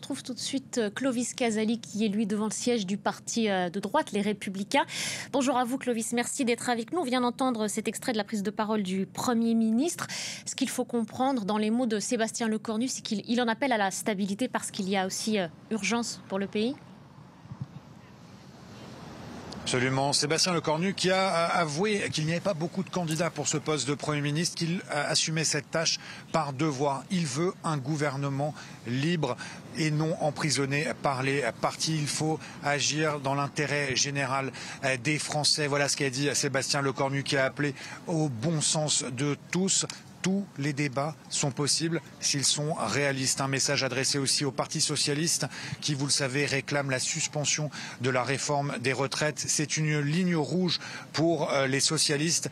retrouve tout de suite Clovis Casali, qui est lui devant le siège du parti de droite, Les Républicains. Bonjour à vous Clovis, merci d'être avec nous. On vient d'entendre cet extrait de la prise de parole du Premier ministre. Ce qu'il faut comprendre dans les mots de Sébastien Lecornu, c'est qu'il en appelle à la stabilité parce qu'il y a aussi urgence pour le pays. Absolument. Sébastien Lecornu qui a avoué qu'il n'y avait pas beaucoup de candidats pour ce poste de Premier ministre, qu'il assumait cette tâche par devoir. Il veut un gouvernement libre et non emprisonné par les partis. Il faut agir dans l'intérêt général des Français. Voilà ce qu'a dit Sébastien Lecornu, qui a appelé au bon sens de tous. Tous les débats sont possibles s'ils sont réalistes. Un message adressé aussi au Parti socialiste qui, vous le savez, réclame la suspension de la réforme des retraites. C'est une ligne rouge pour les socialistes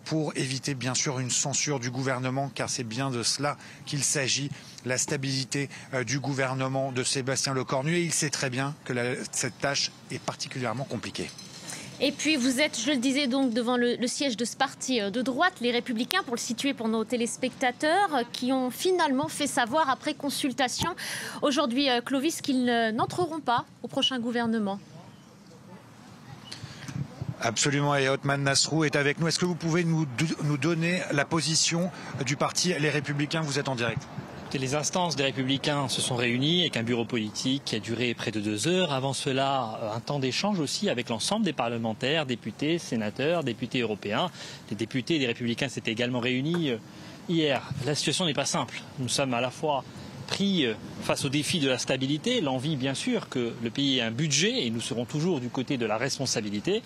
pour éviter bien sûr une censure du gouvernement, car c'est bien de cela qu'il s'agit, la stabilité du gouvernement de Sébastien Lecornu. Et il sait très bien que cette tâche est particulièrement compliquée. Et puis vous êtes, je le disais, donc devant le siège de ce parti de droite, Les Républicains, pour le situer pour nos téléspectateurs, qui ont finalement fait savoir après consultation aujourd'hui, Clovis, qu'ils n'entreront pas au prochain gouvernement. Absolument, et Othman Nasrou est avec nous. Est-ce que vous pouvez nous donner la position du parti Les Républicains? Vous êtes en direct. Les instances des Républicains se sont réunies avec un bureau politique qui a duré près de 2 heures. Avant cela, un temps d'échange aussi avec l'ensemble des parlementaires, députés, sénateurs, députés européens. Les députés des Républicains s'étaient également réunis hier. La situation n'est pas simple. Nous sommes à la fois pris face au défi de la stabilité, l'envie bien sûr que le pays ait un budget, et nous serons toujours du côté de la responsabilité.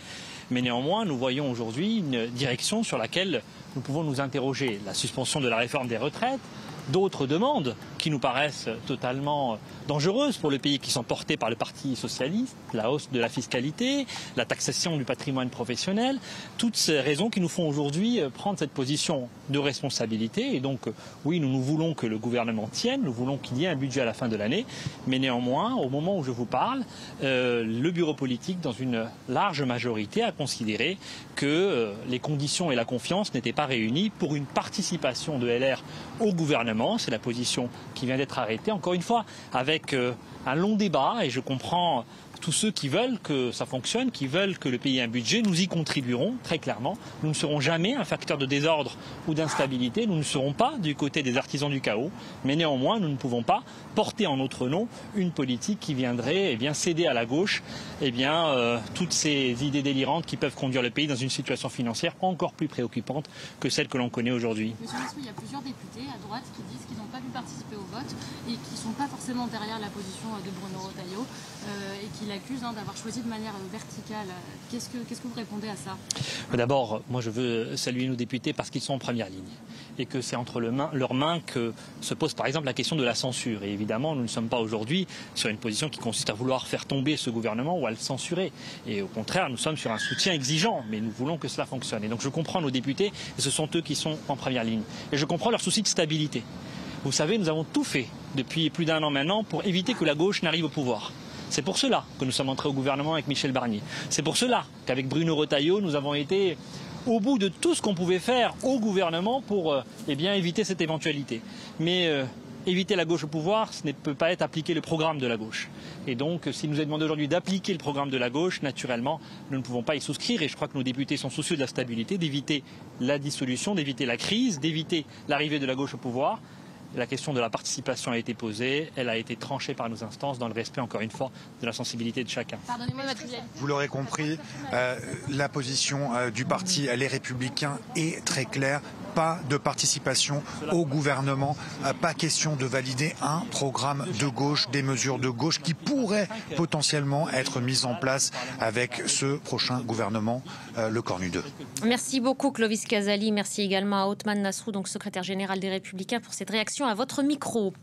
Mais néanmoins, nous voyons aujourd'hui une direction sur laquelle nous pouvons nous interroger. La suspension de la réforme des retraites, d'autres demandes qui nous paraissent totalement dangereuses pour le pays, qui sont portées par le Parti socialiste, la hausse de la fiscalité, la taxation du patrimoine professionnel, toutes ces raisons qui nous font aujourd'hui prendre cette position de responsabilité. Et donc, oui, nous voulons que le gouvernement tienne, nous voulons qu'il y ait un budget à la fin de l'année, mais néanmoins, au moment où je vous parle, le bureau politique, dans une large majorité, a considéré que les conditions et la confiance n'étaient pas réunies pour une participation de LR au gouvernement. C'est la position qui vient d'être arrêtée, encore une fois, avec un long débat, et je comprends tous ceux qui veulent que ça fonctionne, qui veulent que le pays ait un budget. Nous y contribuerons très clairement. Nous ne serons jamais un facteur de désordre ou d'instabilité. Nous ne serons pas du côté des artisans du chaos. Mais néanmoins, nous ne pouvons pas porter en notre nom une politique qui viendrait céder à la gauche toutes ces idées délirantes qui peuvent conduire le pays dans une situation financière encore plus préoccupante que celle que l'on connaît aujourd'hui. Monsieur Nasrou, il y a plusieurs députés à droite qui disent qu'ils n'ont pas pu participer au vote et qui ne sont pas forcément derrière la position de Bruno Retailleau et qui l'accusent d'avoir choisi de manière verticale. Qu'est-ce que vous répondez à ça? D'abord, moi je veux saluer nos députés parce qu'ils sont en première ligne et que c'est entre leurs mains que se pose par exemple la question de la censure. Et évidemment, nous ne sommes pas aujourd'hui sur une position qui consiste à vouloir faire tomber ce gouvernement ou à le censurer. Et au contraire, nous sommes sur un soutien exigeant, mais nous voulons que cela fonctionne. Et donc je comprends nos députés, et ce sont eux qui sont en première ligne. Et je comprends leur souci de stabilité. Vous savez, nous avons tout fait depuis plus d'1 an maintenant pour éviter que la gauche n'arrive au pouvoir. C'est pour cela que nous sommes entrés au gouvernement avec Michel Barnier. C'est pour cela qu'avec Bruno Retailleau, nous avons été au bout de tout ce qu'on pouvait faire au gouvernement pour éviter cette éventualité. Mais éviter la gauche au pouvoir, ce ne peut pas être appliquer le programme de la gauche. Et donc, s'il nous est demandé aujourd'hui d'appliquer le programme de la gauche, naturellement, nous ne pouvons pas y souscrire. Et je crois que nos députés sont soucieux de la stabilité, d'éviter la dissolution, d'éviter la crise, d'éviter l'arrivée de la gauche au pouvoir. La question de la participation a été posée, elle a été tranchée par nos instances dans le respect, encore une fois, de la sensibilité de chacun. Vous l'aurez compris, la position du parti Les Républicains est très claire. Pas de participation au gouvernement, pas question de valider un programme de gauche, des mesures de gauche qui pourraient potentiellement être mises en place avec ce prochain gouvernement, Lecornu 2. Merci beaucoup Clovis Casali, merci également à Othman Nasrou, donc secrétaire général des Républicains, pour cette réaction à votre micro.